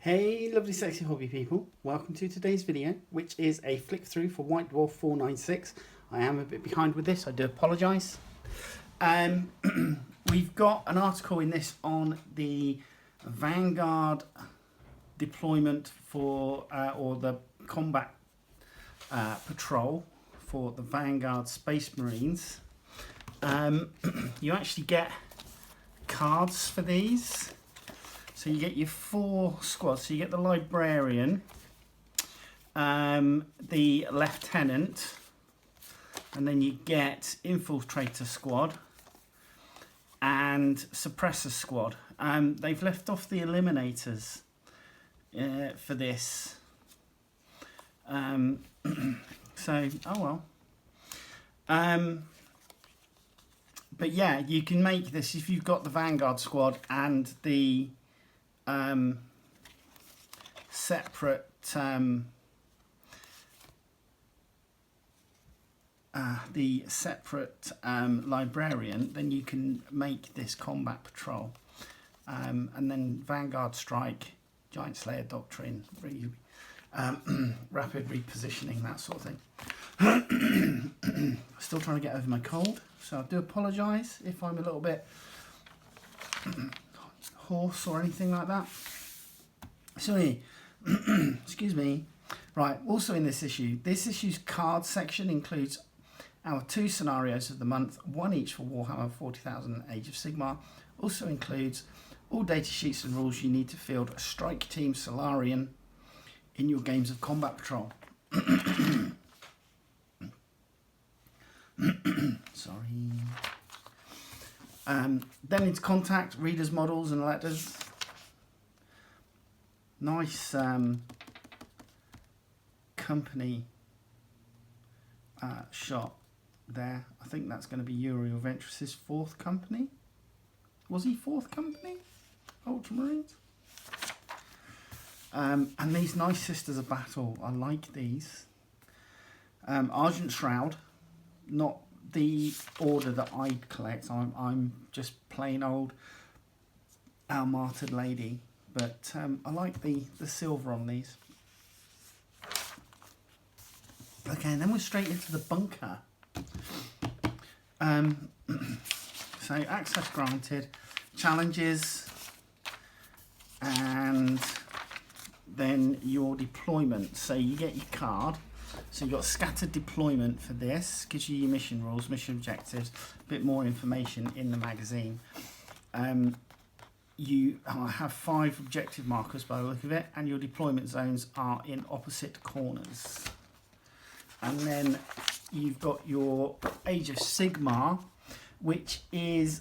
Hey lovely sexy hobby people, welcome to today's video, which is a flick through for White Dwarf 496. I am a bit behind with this, I do apologise. We've got an article in this on the Vanguard deployment for, or the combat patrol for the Vanguard Space Marines. You actually get cards for these. So you get your 4 squads. So you get the librarian, the lieutenant, and then you get infiltrator squad and suppressor squad. They've left off the eliminators for this. So, oh well. But yeah, you can make this if you've got the Vanguard squad and the separate librarian, then you can make this combat patrol, and then Vanguard strike, giant slayer doctrine, rapid repositioning, that sort of thing. Still trying to get over my cold, so I do apologise if I'm a little bit hoarse or anything like that. Sorry. Excuse me. Right, also in this issue's card section includes our 2 scenarios of the month, 1 each for Warhammer 40,000 and Age of Sigmar. Also includes all data sheets and rules you need to field a strike team Solarian in your games of combat patrol. Sorry. Then into contact, readers, models and letters. Nice company shot there. I think that's going to be Uriel Ventress's 4th company. Was he 4th company? Ultramarines. And these nice Sisters of Battle. I like these. Argent Shroud. Not the order that I'd collect. I'm just plain old Our Martyred Lady, but I like the silver on these. Okay, and then we're straight into the bunker. So access granted, challenges, and then your deployment. So you get your card. So you've got scattered deployment for this, gives you your mission rules, mission objectives, a bit more information in the magazine. You have 5 objective markers by the look of it, and your deployment zones are in opposite corners. And then you've got your Age of Sigmar, which is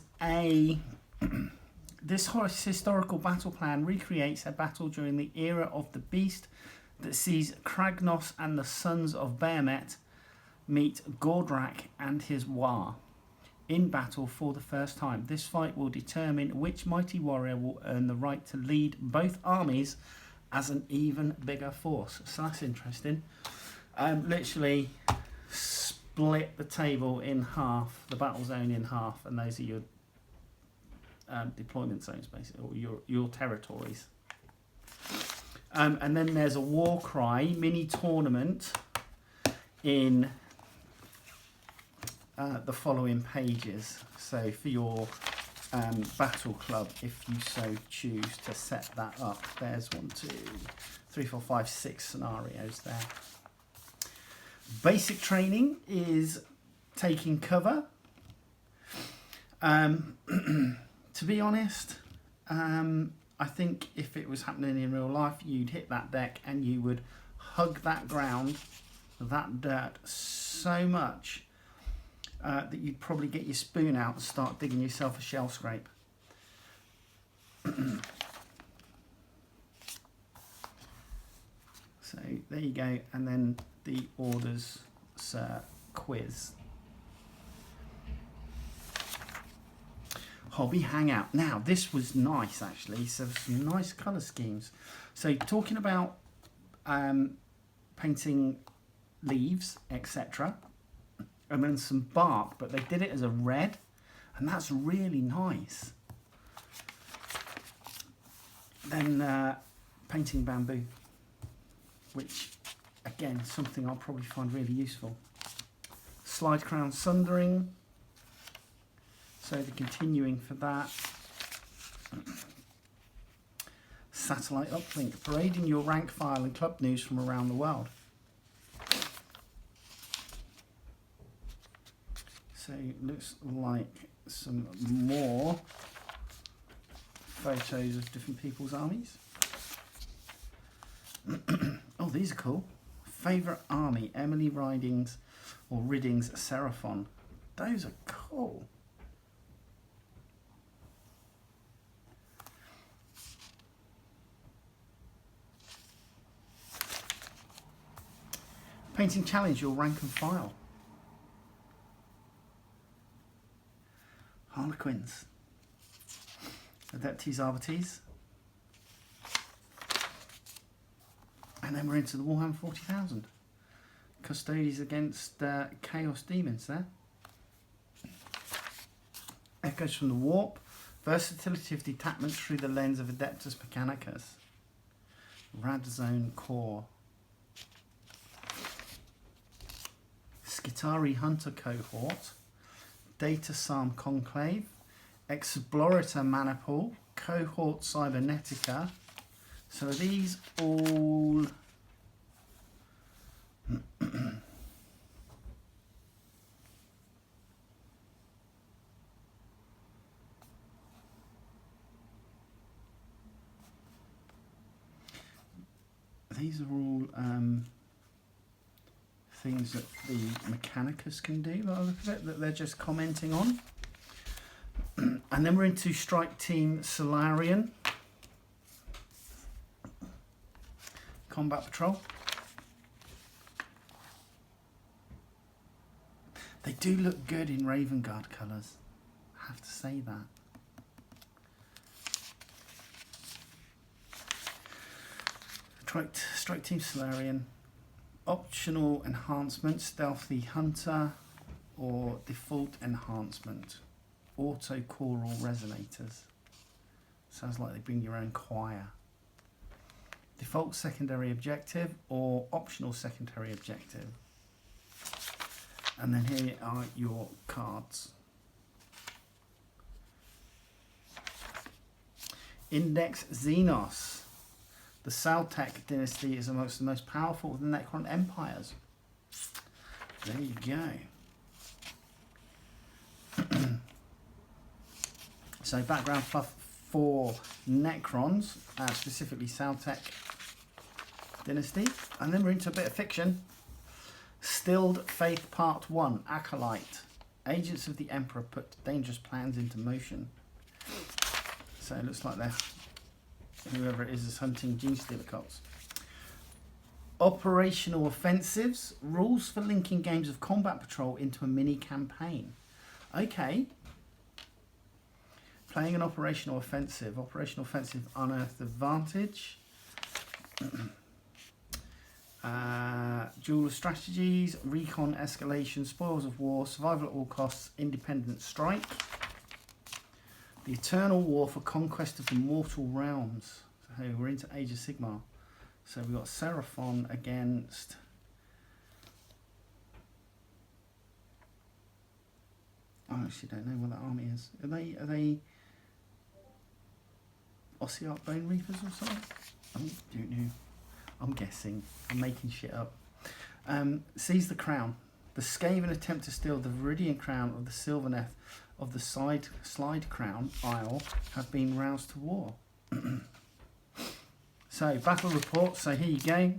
this historical battle plan recreates a battle during the era of the Beast that sees Kragnos and the sons of Behemet meet Gordrak and his War in battle for the first time. This fight will determine which mighty warrior will earn the right to lead both armies as an even bigger force. So that's interesting. Literally split the table in half, the battle zone in half, and those are your deployment zones, basically, or your territories. And then there's a war cry mini tournament in the following pages. So for your battle club, if you so choose to set that up, there's 1, 2, 3, 4, 5, 6 scenarios there. Basic training is taking cover. To be honest, I think if it was happening in real life, you'd hit that deck and you would hug that ground, that dirt, so much that you'd probably get your spoon out and start digging yourself a shell scrape. So there you go, and then the orders quiz. Hobby hangout. Now this was nice actually, so some nice colour schemes. So talking about painting leaves, etc., and then some bark, but they did it as a red, and that's really nice. Then Painting bamboo, which again something I'll probably find really useful. Slide crown sundering, so the continuing for that. Satellite uplink, parading your rank file and club news from around the world. So it looks like some more photos of different people's armies. Oh, these are cool. Favourite army, Emily Riding's or Ridding's Seraphon. Those are cool. Painting challenge, your rank and file. Harlequins. Adeptes Arbites. And then we're into the Warhammer 40,000. Custodies against Chaos Demons there. Echoes from the Warp. Versatility of detachments through the lens of Adeptus Mechanicus. Radzone Core. Skitari Hunter Cohort. Data Psalm Conclave. Explorator Maniple. Cohort Cybernetica. So are these all... These are all things that the Mechanicus can do, by the look of it, that they're just commenting on. And then we're into Strike Team Solarian. Combat Patrol. They do look good in Raven Guard colours. I have to say that. Strike Team Solarian. Optional enhancement, Stealthy Hunter, or default enhancement, Auto Choral Resonators. Sounds like they bring your own choir. Default secondary objective or optional secondary objective. And then here are your cards. Index Xenos. The Saltec dynasty is amongst the most powerful of the Necron empires. There you go. So background fluff for Necrons, specifically Saltec dynasty. And then we're into a bit of fiction. Stilled Faith Part 1, Acolyte. Agents of the Emperor put dangerous plans into motion. So it looks like they're, whoever it is hunting Gene Stealer cults. Operational Offensives. Rules for linking games of Combat Patrol into a mini campaign. Okay. Playing an Operational Offensive. Operational Offensive Unearthed Advantage. Duel of Strategies, Recon Escalation, Spoils of War, Survival at All Costs, Independent Strike. The Eternal War for Conquest of the Mortal Realms. So we're into Age of Sigmar. So we've got Seraphon against... I actually don't know what that army is. Are they Ossiarch Bone Reapers or something? I don't know. I'm guessing. I'm making shit up. Seize the Crown. The Skaven attempt to steal the Viridian Crown of the Sylvaneth of the Slide Crown Isle have been roused to war. So, battle report. So here you go.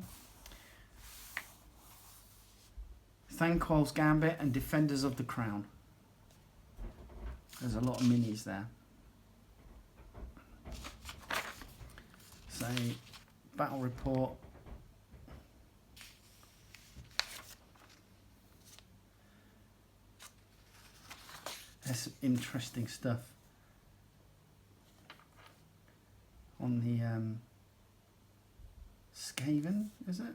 Thanquol's Gambit and Defenders of the Crown. There's a lot of minis there. So, battle report. There's some interesting stuff on the Skaven, is it?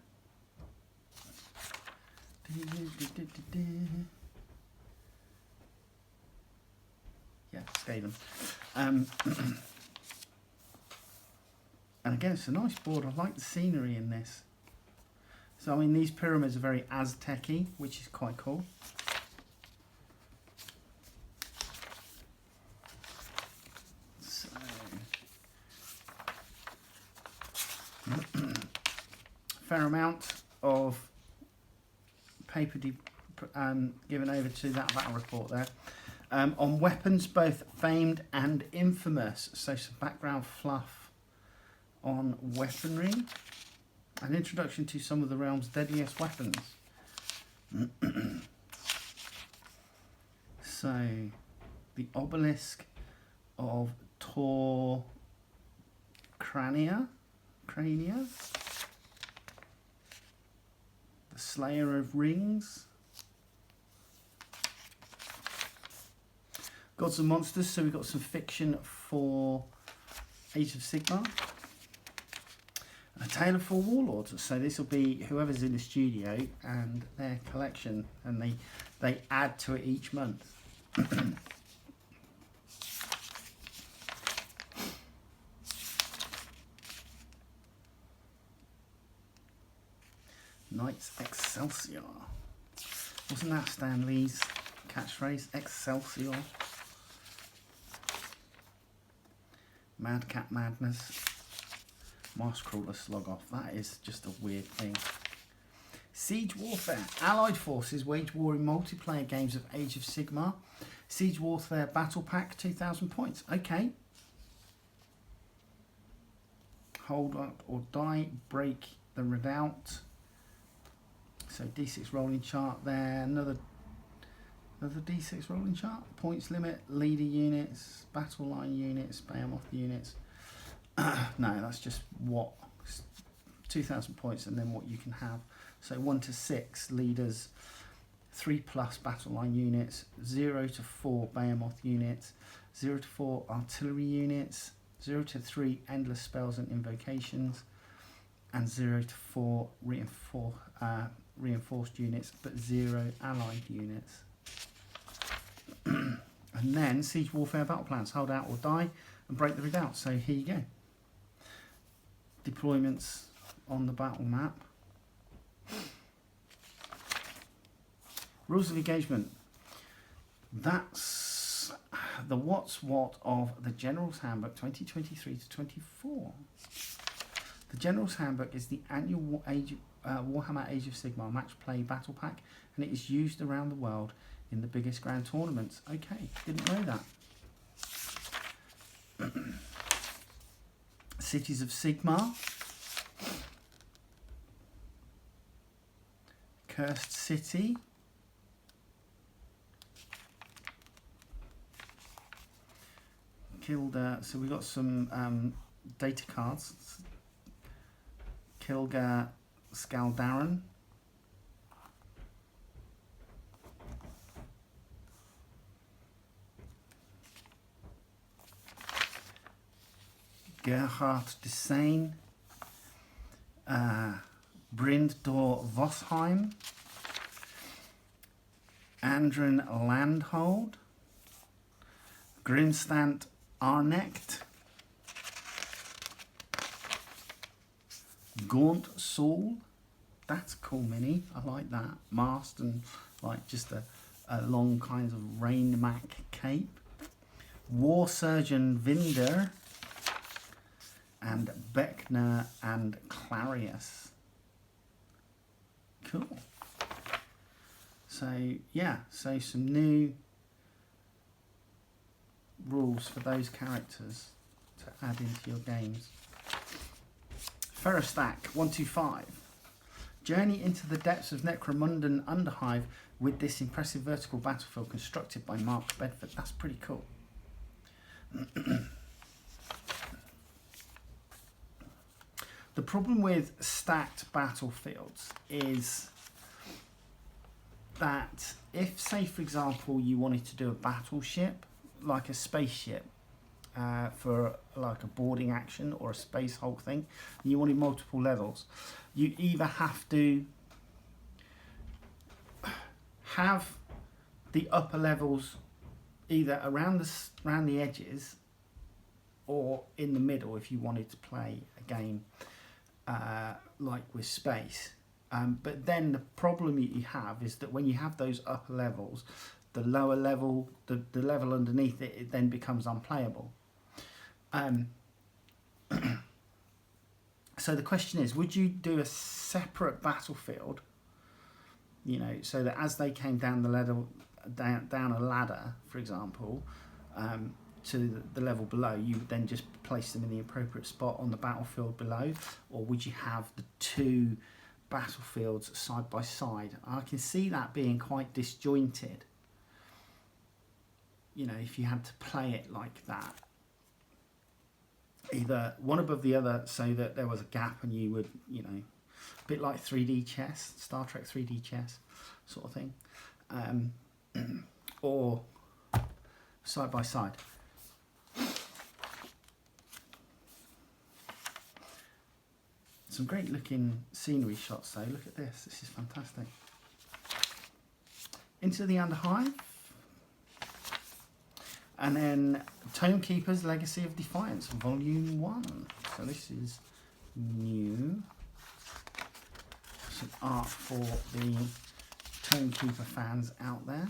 Yeah, Skaven. And again, it's a nice board. I like the scenery in this. So, I mean, these pyramids are very Aztec-y, which is quite cool. So, fair amount of paper given over to that battle report there. On weapons, both famed and infamous. So, some background fluff on weaponry. An introduction to some of the realm's deadliest weapons. So, the obelisk of Tor Crania, the Slayer of Rings, Gods and Monsters. So we've got some fiction for Age of Sigmar. A Tale of Four Warlords. So this will be whoever's in the studio and their collection, and they add to it each month. Knights Excelsior. Wasn't that Stan Lee's catchphrase? Excelsior. Madcap Madness. Mars Crawler Slug Off. That is just a weird thing. Siege Warfare. Allied forces wage war in multiplayer games of Age of Sigmar. Siege Warfare Battle Pack, 2,000 points. Okay. Hold up or die. Break the redoubt. So D6 rolling chart there. Another D6 rolling chart. Points limit. Leader units. Battle line units. Behemoth units. No, that's just what 2,000 points, and then what you can have. So 1 to 6 leaders, 3+ battle line units, 0 to 4 behemoth units, 0 to 4 artillery units, 0 to 3 endless spells and invocations, and 0 to 4 reinforced units, but 0 allied units. And then Siege Warfare Battle Plans. Hold out or die and break the redoubt. So here you go. Deployments on the battle map. Rules of engagement. That's the what's what of the General's Handbook 2023 to 24. The General's Handbook is the annual Warhammer Age of Sigmar match play battle pack, and it is used around the world in the biggest grand tournaments. Okay, didn't know that. Cities of Sigmar. Cursed City. Kilda. So we got some data cards. Kilga Skaldaran. Gerhard de Seine, Brindor Vosheim, Andren Landhold, Grimstant Arnecht, Gaunt Saul. That's a cool mini. I like that. Mast and like just a long kind of rain mac cape. War Surgeon Vinder. And Beckner and Clarius. Cool. So, yeah, so some new rules for those characters to add into your games. Ferrostack 125. Journey into the depths of Necromundan Underhive with this impressive vertical battlefield constructed by Mark Bedford. That's pretty cool. The problem with stacked battlefields is that if, say, for example, you wanted to do a battleship, like a spaceship, for like a boarding action or a space hulk thing, and you wanted multiple levels, you either have to have the upper levels either around the edges, or in the middle if you wanted to play a game like with space. But then the problem that you have is that when you have those upper levels, the lower level, the level underneath it, it then becomes unplayable. So the question is, would you do a separate battlefield, you know, so that as they came down the ladder, down a ladder, for example, to the level below, you would then just place them in the appropriate spot on the battlefield below? Or would you have the two battlefields side by side? I can see that being quite disjointed, you know, if you had to play it like that. Either one above the other so that there was a gap and you would, you know, a bit like 3D chess, Star Trek 3D chess sort of thing, or side by side. Some great looking scenery shots though. Look at this, this is fantastic. Into the Underhive. And then Tomekeeper's Legacy of Defiance, Volume 1. So this is new. Some art for the Tomekeeper fans out there.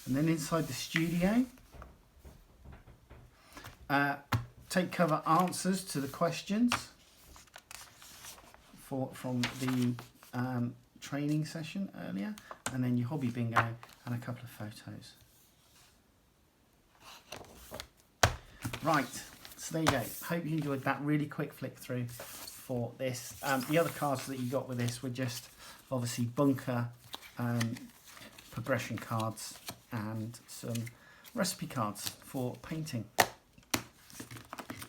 And then inside the studio, take cover answers to the questions from the training session earlier. And then your hobby bingo and a couple of photos. Right, so there you go. Hope you enjoyed that really quick flick through for this. The other cards that you got with this were just obviously bunker progression cards and some recipe cards for painting.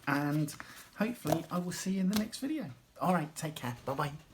And hopefully I will see you in the next video. All right, take care. Bye-bye.